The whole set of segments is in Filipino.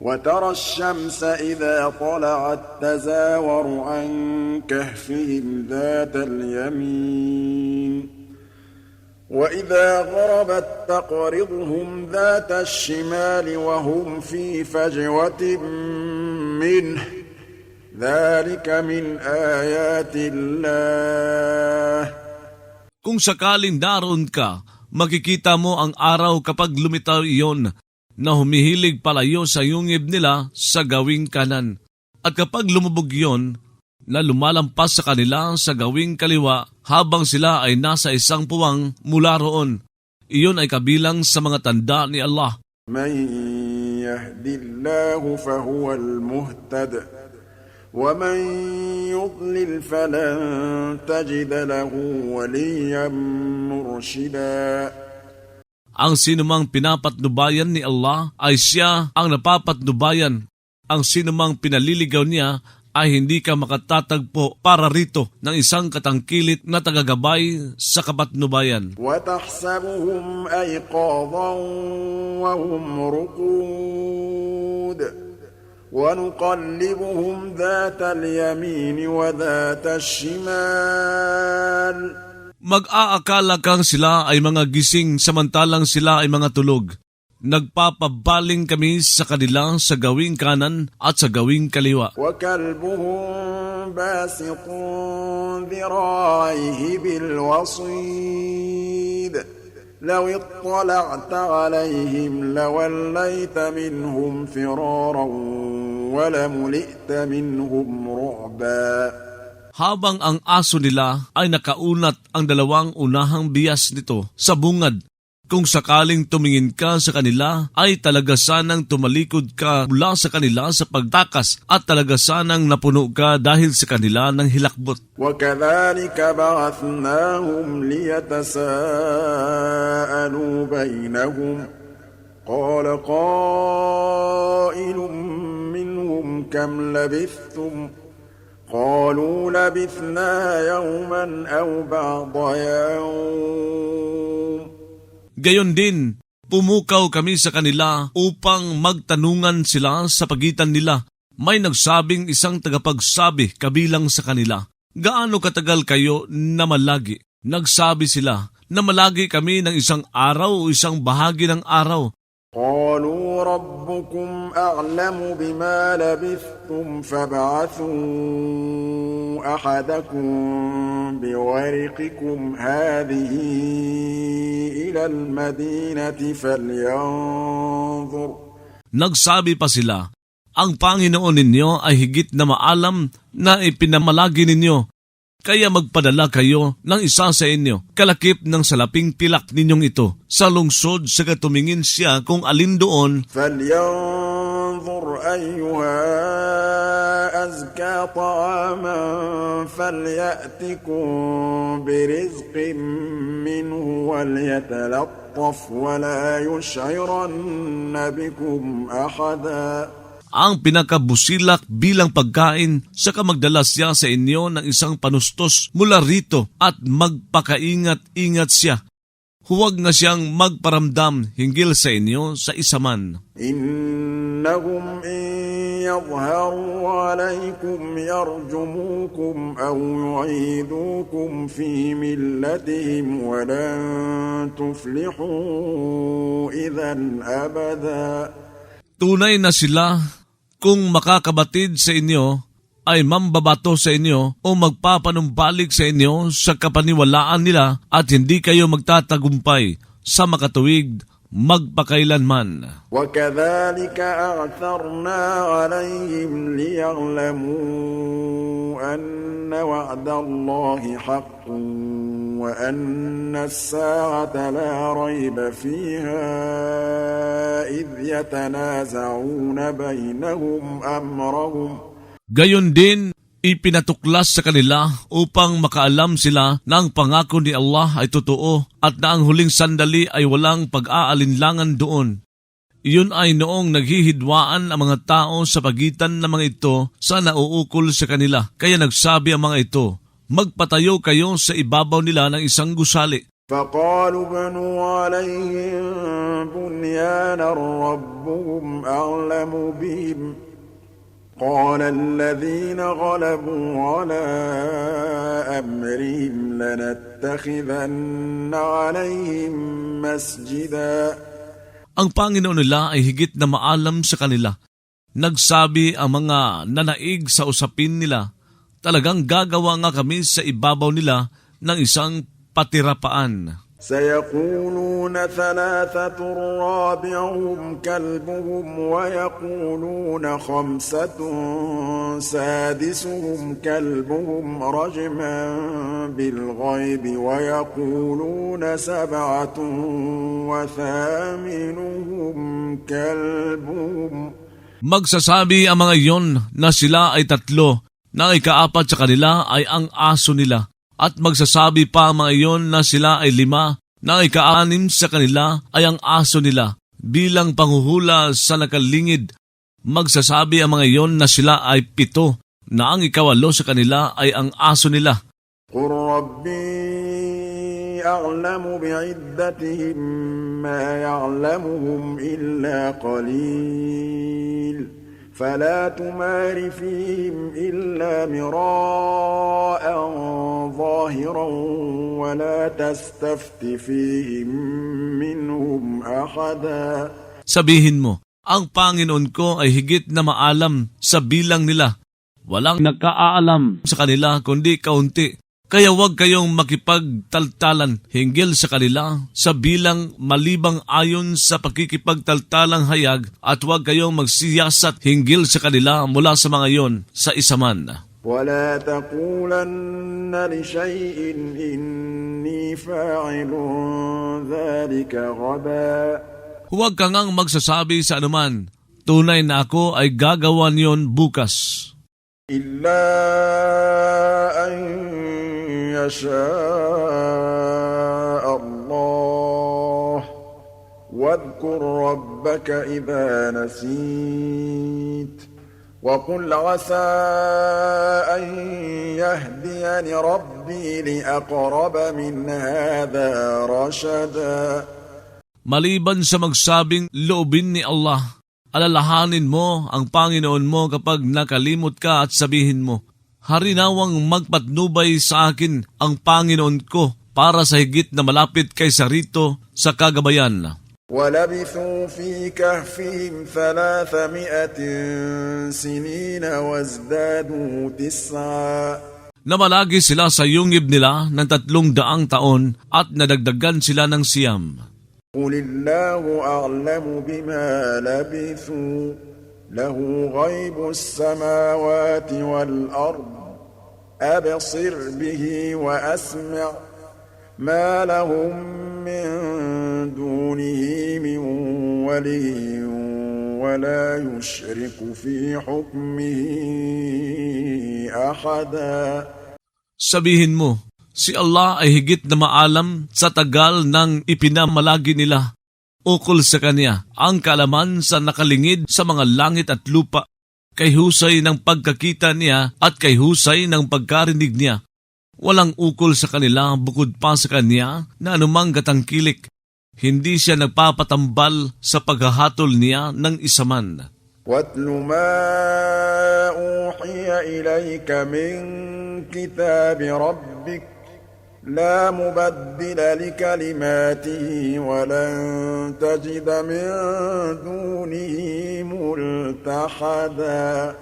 وترى الشمس إذا طلعت تزاور عن كهفهم ذات اليمين وإذا غربت تقرضهم ذات الشمال وهم في فجوة منه ذلك من آيات الله. Kung sakaling naroon ka, makikita mo ang araw kapag lumitaw iyon na humihilig palayo sa yungib nila sa gawing kanan. At kapag lumubog iyon, na lumalampas sa kanila sa gawing kaliwa habang sila ay nasa isang puwang mula roon. Iyon ay kabilang sa mga tanda ni Allah. من يهد الله فهو المهتد ومن يضلل فلن تجد له وليا مرشدا. Ang sinumang pinapatnubayan ni Allah ay siya ang napapatnubayan. Ang sinumang pinaliligaw niya ay hindi ka makatatagpo para rito ng isang katangkilit na tagagabay sa kapatnubayan. وَتَحْسَبُهُمْ أَيْقَاظًا وَهُمْ رُقُودٌ وَنُقَلِّبُهُمْ ذَاتَ الْيَمِينِ وَذَاتَ الشِّمَالِ. Mag-aakala kang sila ay mga gising samantalang sila ay mga tulog. Nagpapabaling kami sa kanila sa gawing kanan at sa gawing kaliwa. وَكَلْبُهُمْ بَاسِطٌ ذِرَاعَيْهِ بِالْوَصِيدِ لَوِ اطَّلَعْتَ عَلَيْهِمْ لَوَلَّيْتَ مِنْهُمْ فِرَارًا وَلَمُلِئْتَ مِنْهُمْ رُعْبًا. Habang ang aso nila ay nakaunat ang dalawang unahang bias nito sa bungad, kung sakaling tumingin ka sa kanila ay talaga sanang tumalikod ka mula sa kanila sa pagtakas at talaga sanang napuno ka dahil sa kanila ng hilakbot. وَكَذَلِكَ بَعَثْنَاهُمْ لِيَتَسَاءَلُوا بَيْنَهُمْ قَالَ قَائِلٌ مِّنْهُمْ كَمْ لَبِثْتُمْ قَالُوا لَبِثْنَا يَوْمًا أَوْ بَعْضَ يَوْمٍ. Gayon din, pumukaw kami sa kanila upang magtanungan sila sa pagitan nila. May nagsabing isang tagapagsabi kabilang sa kanila, "Gaano katagal kayo na malagi?" Nagsabi sila, "Na malagi kami ng isang araw o isang bahagi ng araw." قالوا ربكم أعلم بما لبثتم فابعثوا أحدكم بورقكم هذه إلى المدينة فلينظر. Nagsabi pa sila, "Ang Panginoon ninyo ay higit na maalam na ipinamalagi ninyo. Kaya magpadala kayo ng isa sa inyo, kalakip ng salaping pilak ninyong ito, sa lungsod sa katumingin siya kung alin doon." فلينظر أيها أزكى طعاما فليأتكم برزق منه وليتلطف ولا يشعرن بكم أحدا. Ang pinakabusilak bilang pagkain, saka magdala siya sa inyo ng isang panustos mula rito at magpakaingat-ingat siya. Huwag na siyang magparamdam hinggil sa inyo sa isa man. إنهم إن يظهروا عليكم يرجموكم أو يعيدوكم في ملتهم ولن تفلحوا إذا أبدا. Tunay na sila kung makakabatid sa inyo ay mambabato sa inyo o magpapanumbalik sa inyo sa kapaniwalaan nila at hindi kayo magtatagumpay sa makatuwid magpakailanman. وَكَذَلِكَ أَعْثَرْنَا عَلَيْهِمْ لِيَعْلَمُوا أَنَّ وَعْدَ اللَّهِ حَقٌّ وَأَنَّ السَّاعَةَ لَا رَيْبَ فِيهَا إِذْ يَتَنَازَعُونَ بَيْنَهُمْ أَمْرَهُمْ. Gayon din, ipinatuklas sa kanila upang makaalam sila na ang pangako ni Allah ay totoo at na ang huling sandali ay walang pag-aalinlangan doon. Iyon ay noong naghihidwaan ang mga tao sa pagitan ng mga ito sa nauukol sa kanila. Kaya nagsabi ang mga ito, "Magpatayo kayo sa ibabaw nila ng isang gusali فقالوا ابنوا عليهم بنيانا ربهم أعلم بهم قال الذين غلبوا على أمرهم لنتخذن عليهم مسجدا. Ang Panginoon nila ay higit na maalam sa kanila. Nagsabi ang mga nanaig sa usapin nila, talagang gagawa nga kami sa ibabaw nila ng isang patirapaan. سيقولون ثلاثة رابعهم كلبهم ويقولون خمسة سادسهم كلبهم رجما بالغيب ويقولون سبعة وثامنهم كلبهم. Magsasabi ang mga iyon na sila ay tatlo, na ikaapat sa kanila ay ang aso nila. At magsasabi pa ang mga iyon na sila ay 5, na ika-6 sa kanila ay ang aso nila. Bilang panghuhula sa nakalingid, magsasabi ang mga iyon na sila ay 7, na ang ika-8 sa kanila ay ang aso nila. قُلْ رَبِّي أَعْلَمُ بِعِدَّتِهِم مَّا يَعْلَمُهُمْ إِلَّا قَلِيلٌ فلا تمار فيهم إلا مراء ظاهرا ولا تستفت فيهم منهم أحدا. Sabihin mo, ang Panginoon ko ay higit na maalam sa bilang nila. Walang nagkaalam sa kanila kundi kaunti. Kaya huwag kayong makipagtaltalan hinggil sa kanila sa bilang malibang ayon sa pakikipagtaltalang hayag at huwag kayong magsiyasat hinggil sa kanila mula sa mga iyon sa isaman. وَلَا تَقُولَنَّ لِشَيْءٍ إِنِّي فَاعِلٌ ذَلِكَ غَدًا. Huwag kang ngang magsasabi sa anuman, tunay na ako ay gagawan yon bukas. إِلَّا أَن يشاء الله واذكر ربك إذا نسيت وقل عسى أن يهديني ربي لأقرب من هذا رشدا. Maliban sa magsabing loobin ni Allah, alalahanin mo ang Panginoon mo kapag nakalimot ka at sabihin mo, harinawang magpatnubay sa akin ang Panginoon ko para sa higit na malapit kay sarito sa kagabayan. وَلَبِثُوا فِي كَهْفِهِمْ 300 سِنِينَ وَازْدَادُوا 9. Namalagi sila sa yungib nila ng 300 taon at nadagdagan sila ng 9. قُلِ اللَّهُ أَعْلَمُ بِمَا لَبِثُوا له غيب السماوات والأرض أبصر به وأسمع ما لهم من دونه من ولي ولا يشرك في حكمه أحدا. Sabihin mo, si Allah ay higit na maalam sa tagal ng ipinamalagi nila. Ukol sa Kanya ang kaalaman sa nakalingid sa mga langit at lupa, kay husay ng pagkakita niya at kay husay ng pagkarinig niya. Walang ukol sa kanila bukod pa sa Kanya na anumang katangkilik. Hindi siya nagpapatambal sa paghahatol niya ng isaman. وَاتْلُ مَا أُوحِيَ إِلَيْكَ مِنْ كِتَابِ رَبِّكَ لا مبدل لكلماته ولن تجد من دونه ملتحدا.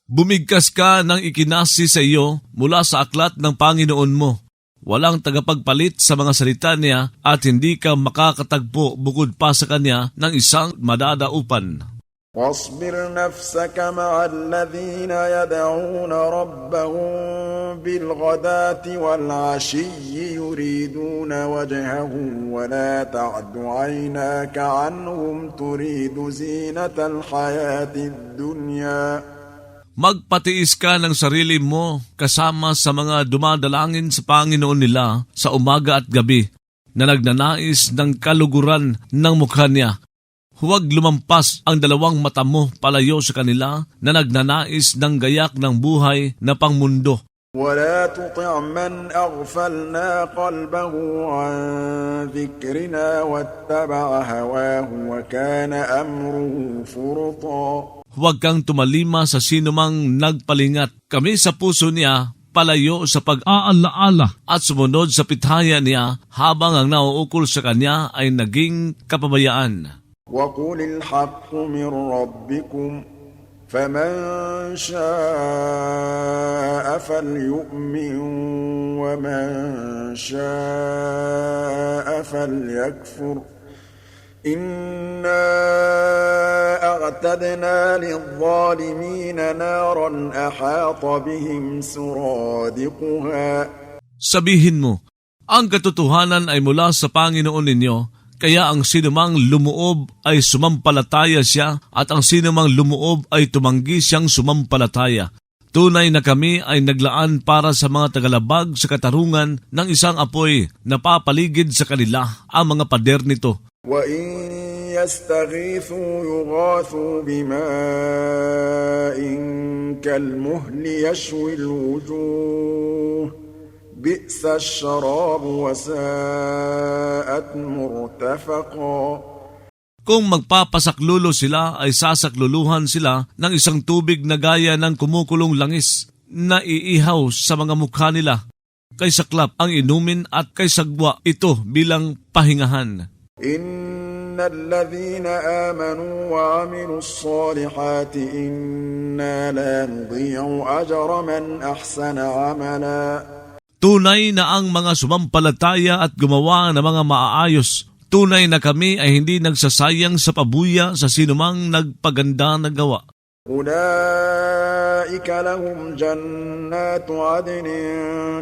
Bumigkas ka ng ikinasi sa iyo mula sa aklat ng Panginoon mo. Walang tagapagpalit sa mga salita niya at hindi ka makakatagpo bukod pa sa Kanya ng isang madadaupan. واصبر نفسك مع الذين يدعون ربهم بالغداة والعشي يريدون وجهه ولا تعد عيناك عنهم تريد زينة الحياة الدنيا. Magpatiis ka ng sarili mo kasama sa mga dumadalangin sa Panginoon nila sa umaga at gabi na nagnanais ng kaluguran ng mukha niya. Huwag lumampas ang 2 mata mo palayo sa kanila na nagnanais ng gayak ng buhay na pangmundo. ولا تطع من أغفلنا قلبه عن ذكرنا واتبع هواه وكان أمره فرطا. Huwag kang tumalima sa sinumang nagpalingat. Kami sa puso niya, palayo sa pag-aalaala at sumunod sa pitaya niya habang ang nauukol sa kanya ay naging kapabayaan. وقل الحق من ربكم فمن شاء فليؤمن ومن شاء فليكفر إنا أعتدنا للظالمين نارا أحاط بهم سرادقها. Sabihin mo, ang katotohanan ay mula sa Panginoon ninyo, kaya ang sinumang lumuob ay sumampalataya siya at ang sinumang lumuob ay tumanggi siyang sumampalataya. Tunay na kami ay naglaan para sa mga tagalabag sa katarungan ng isang apoy na papaligid sa kanila ang mga pader nito. وَإِن يَسْتَغِيثُوا يُغَاثُوا بِمَاءٍ كَالْمُهْلِ يَشْوِي الْوُجُوهَ بِئْسَ الشَّرَابُ وَسَاءَتْ مُرْتَفَقًا. Kung magpapasaklulo sila ay sasakluluhan sila ng isang tubig na gaya ng kumukulong langis na iihaw sa mga mukha nila. Kay saklap ang inumin at kay sagwa ito bilang pahingahan. إِنَّ الَّذِينَ آمَنُوا وَعَمِلُوا الصَّالِحَاتِ إِنَّا لَا نُضِيعُ أَجْرَ مَنْ أَحْسَنَ عَمَلًا. Tunay na ang mga sumampalataya at gumawa ng mga maaayos. Tunay na kami ay hindi nagsasayang sa pabuya sa sinumang nagpaganda na gawa. أُولَئِكَ لَهُمْ جَنَّاتُ عَدْنٍ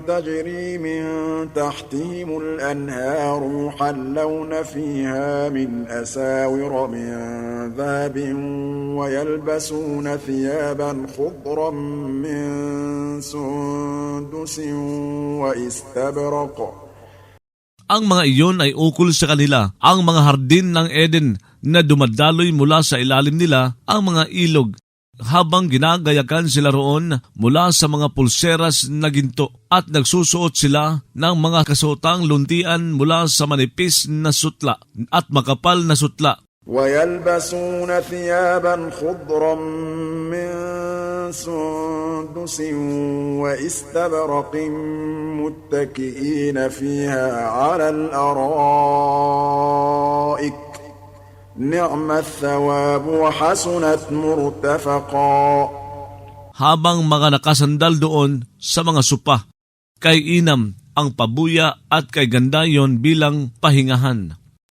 تَجْرِي مِن تَحْتِهِمُ الْأَنْهَارُ يُحَلَّوْنَ فِيهَا مِنْ أَسَاوِرَ مِن ذَهَبٍ وَيَلْبَسُونَ ثِيَابًا خُضْرًا مِّن سُندُسٍ وَإِسْتَبْرَقٍ. Ang mga iyon ay ukol sa kanila, ang mga hardin ng Eden na dumadaloy mula sa ilalim nila ang mga ilog, habang ginagayakan sila roon mula sa mga pulseras na ginto at nagsusuot sila ng mga kasuotang luntian mula sa manipis na sutla at makapal na sutla. وَيَلْبَسُونَ ثِيَابًا خُضْرًا مِّن سُندُسٍ وَإِسْتَبْرَقٍ مُتَّكِئِينَ فِيهَا عَلَى الْأَرَائِكِ نِعْمَ الثَّوَابُ وَحَسُنَتْ مُرْتَفَقًا. Habang mga nakasandal doon sa mga supa, kay inam ang pabuya at kay ganda yon bilang pahingahan.